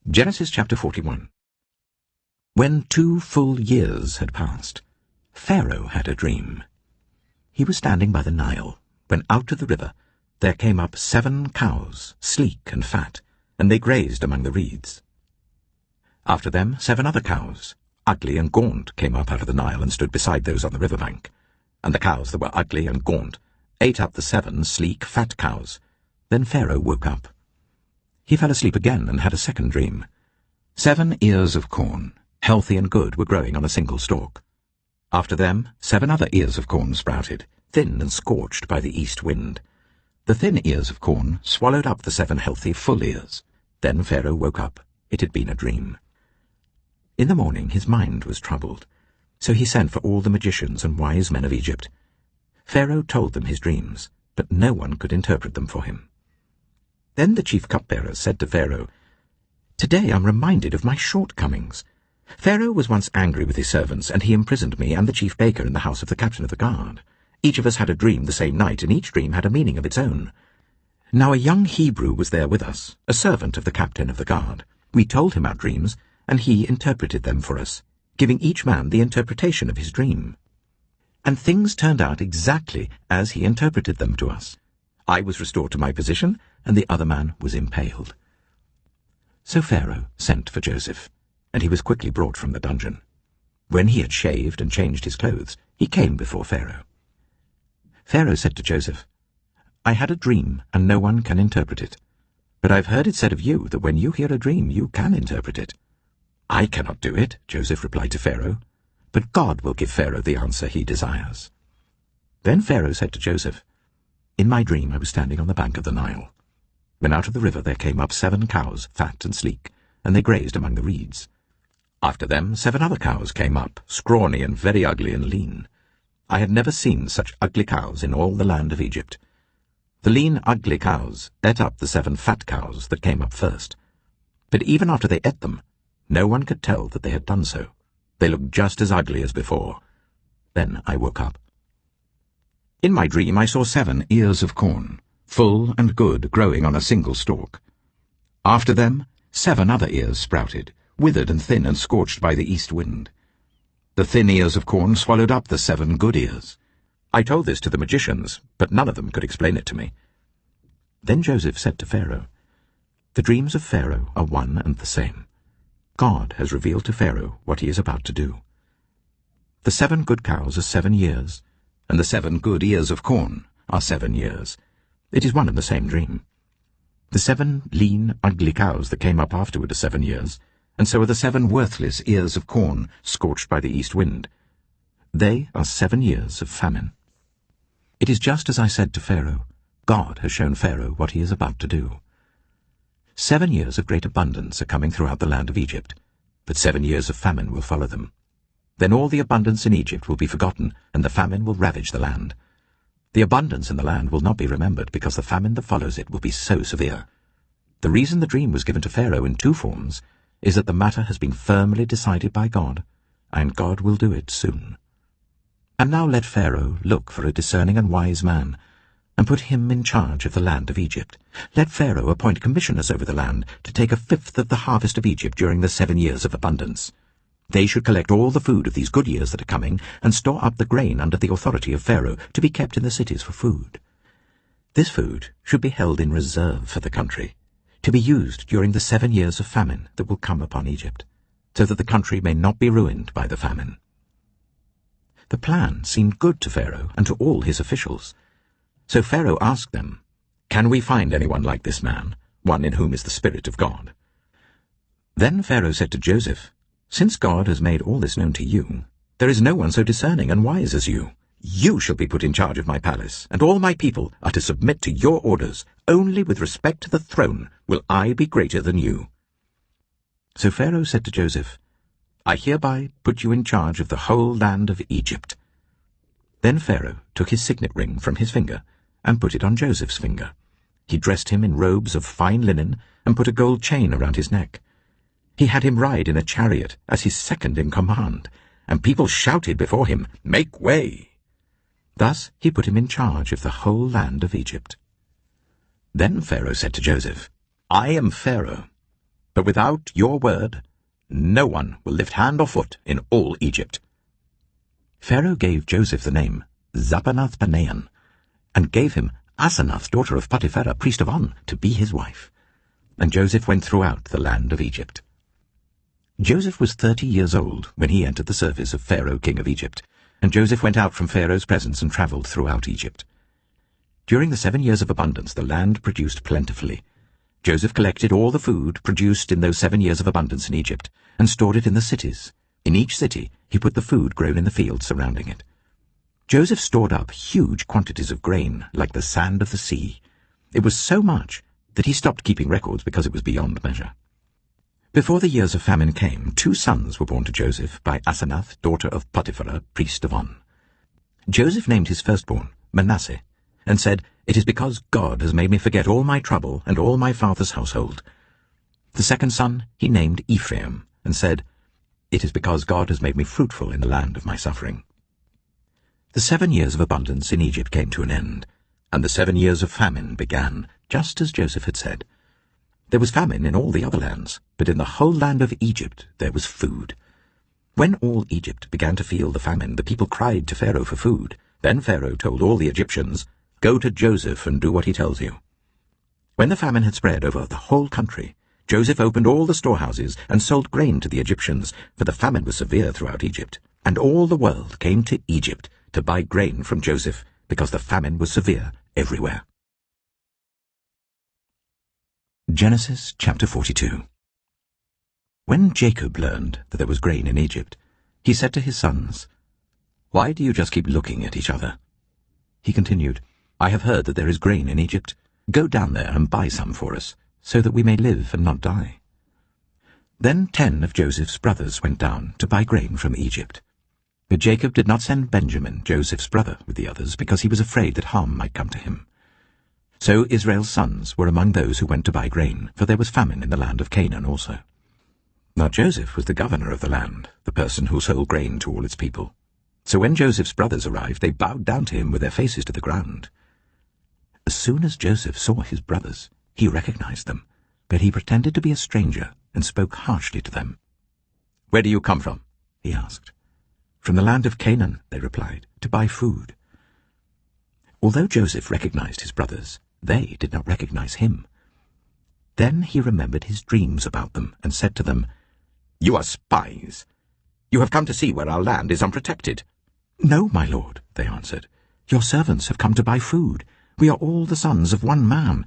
Genesis chapter 41. When 2 full years had passed, Pharaoh had a dream. He was standing by the Nile, when out of the river there came up 7 cows, sleek and fat, and they grazed among the reeds. After them 7 other cows, ugly and gaunt, came up out of the Nile and stood beside those on the river bank. And the cows that were ugly and gaunt ate up the 7 sleek, fat cows. Then Pharaoh woke up. He fell asleep again and had a second dream. 7 ears of corn, healthy and good, were growing on a single stalk. After them 7 other ears of corn sprouted, thin and scorched by the east wind. The thin ears of corn swallowed up the 7 healthy, full ears. Then Pharaoh woke up. It had been a dream. In the morning his mind was troubled, so he sent for all the magicians and wise men of Egypt. Pharaoh told them his dreams, but no one could interpret them for him. Then the chief cupbearers said to Pharaoh, "Today I'm reminded of my shortcomings. Pharaoh was once angry with his servants, and he imprisoned me and the chief baker in the house of the captain of the guard. Each of us had a dream the same night, and each dream had a meaning of its own. Now a young Hebrew was there with us, a servant of the captain of the guard. We told him our dreams, and he interpreted them for us, giving each man the interpretation of his dream. And things turned out exactly as he interpreted them to us. I was restored to my position, and the other man was impaled." So Pharaoh sent for Joseph, and he was quickly brought from the dungeon. When he had shaved and changed his clothes, he came before Pharaoh. Pharaoh said to Joseph, "I had a dream, and no one can interpret it. But I've heard it said of you that when you hear a dream, you can interpret it." "I cannot do it," Joseph replied to Pharaoh, "but God will give Pharaoh the answer he desires." Then Pharaoh said to Joseph, "In my dream I was standing on the bank of the Nile, when out of the river there came up 7 cows, fat and sleek, and they grazed among the reeds. After them 7 other cows came up, scrawny and very ugly and lean. I had never seen such ugly cows in all the land of Egypt. The lean, ugly cows ate up the 7 fat cows that came up first. But even after they ate them, no one could tell that they had done so. They looked just as ugly as before. Then I woke up. In my dream I saw 7 ears of corn, full and good, growing on a single stalk. After them 7 other ears sprouted, withered and thin and scorched by the east wind. The thin ears of corn swallowed up the 7 good ears. I told this to the magicians, but none of them could explain it to me." Then Joseph said to Pharaoh, "The dreams of Pharaoh are one and the same. God has revealed to Pharaoh what he is about to do. The 7 good cows are 7 years, and the 7 good ears of corn are 7 years. It is one and the same dream. The 7 lean, ugly cows that came up afterward are 7 years, and so are the 7 worthless ears of corn scorched by the east wind. They are 7 years of famine. It is just as I said to Pharaoh. God has shown Pharaoh what he is about to do. 7 years of great abundance are coming throughout the land of Egypt, but 7 years of famine will follow them. Then all the abundance in Egypt will be forgotten, and the famine will ravage the land. The abundance in the land will not be remembered, because the famine that follows it will be so severe. The reason the dream was given to Pharaoh in 2 forms is that the matter has been firmly decided by God, and God will do it soon. And now let Pharaoh look for a discerning and wise man, and put him in charge of the land of Egypt. Let Pharaoh appoint commissioners over the land to take 1/5 of the harvest of Egypt during the 7 years of abundance. They should collect all the food of these good years that are coming, and store up the grain under the authority of Pharaoh, to be kept in the cities for food. This food should be held in reserve for the country, to be used during the 7 years of famine that will come upon Egypt, so that the country may not be ruined by the famine." The plan seemed good to Pharaoh and to all his officials. So Pharaoh asked them, "Can we find anyone like this man, one in whom is the Spirit of God?" Then Pharaoh said to Joseph, "Since God has made all this known to you, there is no one so discerning and wise as you. You shall be put in charge of my palace, and all my people are to submit to your orders. Only with respect to the throne will I be greater than you." So Pharaoh said to Joseph, "I hereby put you in charge of the whole land of Egypt." Then Pharaoh took his signet ring from his finger and put it on Joseph's finger. He dressed him in robes of fine linen and put a gold chain around his neck. He had him ride in a chariot as his second in command, and people shouted before him, "Make way!" Thus he put him in charge of the whole land of Egypt. Then Pharaoh said to Joseph, "I am Pharaoh. but without your word, no one will lift hand or foot in all Egypt." Pharaoh gave Joseph the name Zapanath-Paneah, and gave him Asenath, daughter of Potipherah, priest of On, to be his wife. And Joseph went throughout the land of Egypt. Joseph was 30 years old when he entered the service of Pharaoh, king of Egypt, and Joseph went out from Pharaoh's presence and travelled throughout Egypt. During the 7 years of abundance the land produced plentifully. Joseph collected all the food produced in those 7 years of abundance in Egypt, and stored it in the cities. In each city he put the food grown in the fields surrounding it. Joseph stored up huge quantities of grain, like the sand of the sea. It was so much that he stopped keeping records because it was beyond measure. Before the years of famine came, 2 sons were born to Joseph by Asenath, daughter of Potipherah, priest of On. Joseph named his firstborn Manasseh, and said, "It is because God has made me forget all my trouble and all my father's household." The second son he named Ephraim, and said, "It is because God has made me fruitful in the land of my suffering." The 7 years of abundance in Egypt came to an end, and the 7 years of famine began, just as Joseph had said. There was famine in all the other lands, but in the whole land of Egypt there was food. When all Egypt began to feel the famine, the people cried to Pharaoh for food. Then Pharaoh told all the Egyptians, "Go to Joseph and do what he tells you." When the famine had spread over the whole country, Joseph opened all the storehouses and sold grain to the Egyptians, for the famine was severe throughout Egypt. And all the world came to Egypt to buy grain from Joseph, because the famine was severe everywhere. Genesis chapter 42. When Jacob learned that there was grain in Egypt, he said to his sons, "Why do you just keep looking at each other?" He continued, "I have heard that there is grain in Egypt. Go down there and buy some for us, so that we may live and not die." Then 10 of Joseph's brothers went down to buy grain from Egypt. But Jacob did not send Benjamin, Joseph's brother, with the others, because he was afraid that harm might come to him. So Israel's sons were among those who went to buy grain, for there was famine in the land of Canaan also. Now Joseph was the governor of the land, the person who sold grain to all its people. So when Joseph's brothers arrived, they bowed down to him with their faces to the ground. As soon as Joseph saw his brothers, he recognized them, but he pretended to be a stranger and spoke harshly to them. "Where do you come from?" he asked. "From the land of Canaan," they replied, "to buy food." Although Joseph recognized his brothers, they did not recognize him. Then he remembered his dreams about them and said to them, "You are spies. You have come to see where our land is unprotected." "No, my lord," they answered. "Your servants have come to buy food. We are all the sons of one man.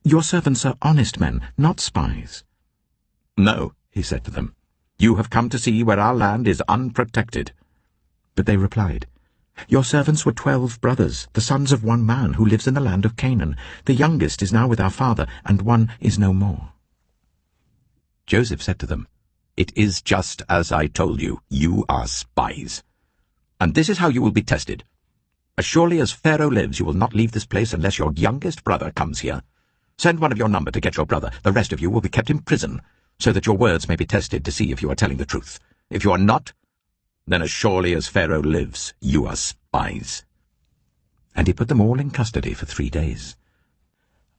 Your servants are honest men, not spies." "No," he said to them, "you have come to see where our land is unprotected." But they replied, "Your servants were 12 brothers, the sons of one man who lives in the land of Canaan. The youngest is now with our father, and one is no more." Joseph said to them, "It is just as I told you. You are spies. And this is how you will be tested. As surely as Pharaoh lives, you will not leave this place unless your youngest brother comes here. Send one of your number to get your brother. The rest of you will be kept in prison, so that your words may be tested to see if you are telling the truth. If you are not, then as surely as Pharaoh lives, you are spies." And he put them all in custody for 3 days.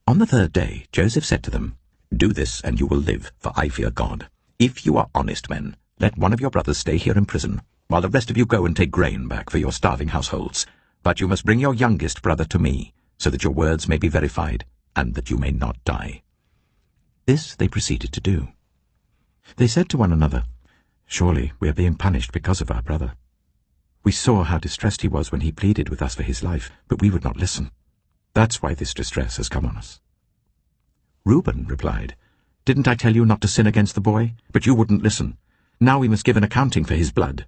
On the 3rd day, Joseph said to them, "Do this, and you will live, for I fear God. If you are honest men, let one of your brothers stay here in prison, while the rest of you go and take grain back for your starving households. But you must bring your youngest brother to me, so that your words may be verified, and that you may not die." This they proceeded to do. They said to one another, "Surely we are being punished because of our brother. We saw how distressed he was when he pleaded with us for his life, but we would not listen. That's why this distress has come on us." Reuben replied, "Didn't I tell you not to sin against the boy? But you wouldn't listen. Now we must give an accounting for his blood."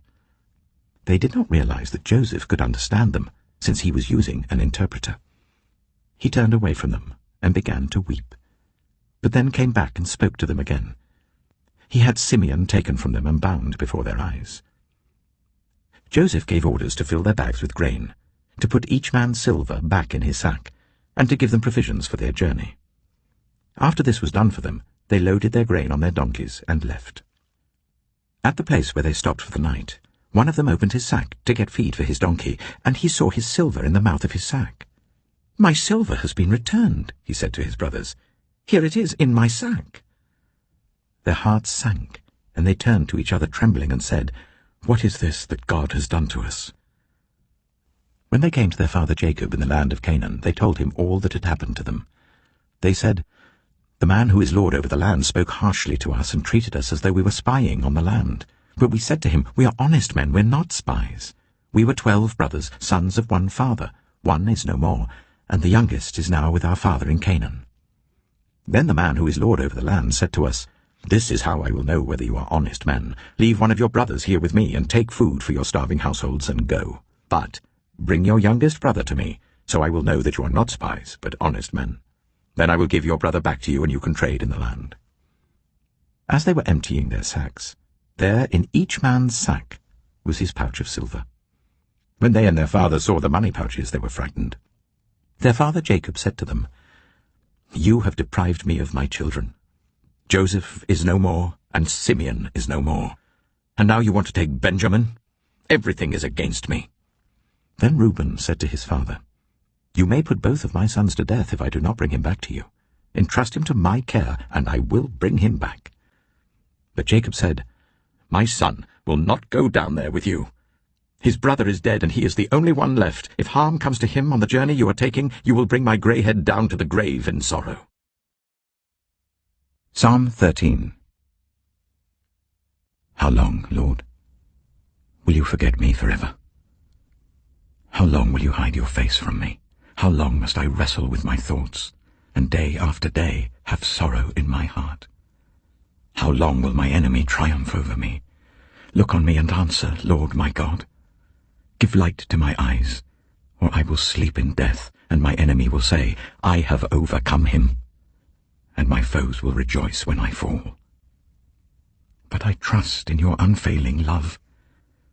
They did not realize that Joseph could understand them, since he was using an interpreter. He turned away from them and began to weep, but then came back and spoke to them again. He had Simeon taken from them and bound before their eyes. Joseph gave orders to fill their bags with grain, to put each man's silver back in his sack, and to give them provisions for their journey. After this was done for them, they loaded their grain on their donkeys and left. At the place where they stopped for the night, one of them opened his sack to get feed for his donkey, and he saw his silver in the mouth of his sack. "My silver has been returned," he said to his brothers. "Here it is in my sack." Their hearts sank, and they turned to each other trembling and said, "What is this that God has done to us?" When they came to their father Jacob in the land of Canaan, they told him all that had happened to them. They said, "The man who is lord over the land spoke harshly to us and treated us as though we were spying on the land. But we said to him, 'We are honest men, we're not spies. We were 12 brothers, sons of one father. One is no more, and the youngest is now with our father in Canaan.' Then the man who is lord over the land said to us, 'This is how I will know whether you are honest men. Leave one of your brothers here with me, and take food for your starving households, and go. But bring your youngest brother to me, so I will know that you are not spies, but honest men. Then I will give your brother back to you, and you can trade in the land.' As they were emptying their sacks, there in each man's sack was his pouch of silver. When they and their father saw the money pouches, they were frightened. Their father Jacob said to them, 'You have deprived me of my children. Joseph is no more, and Simeon is no more. And now you want to take Benjamin? Everything is against me.' Then Reuben said to his father, 'You may put both of my sons to death if I do not bring him back to you. Entrust him to my care, and I will bring him back.' But Jacob said, 'My son will not go down there with you. His brother is dead, and he is the only one left. If harm comes to him on the journey you are taking, you will bring my grey head down to the grave in sorrow.'" Psalm 13. How long, Lord, will you forget me forever? How long will you hide your face from me? How long must I wrestle with my thoughts, and day after day have sorrow in my heart? How long will my enemy triumph over me? Look on me and answer, Lord my God. Give light to my eyes, or I will sleep in death, and my enemy will say, "I have overcome him," and my foes will rejoice when I fall. But I trust in your unfailing love.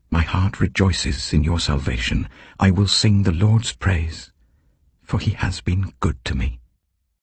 My heart rejoices in your salvation. I will sing the Lord's praise, for he has been good to me.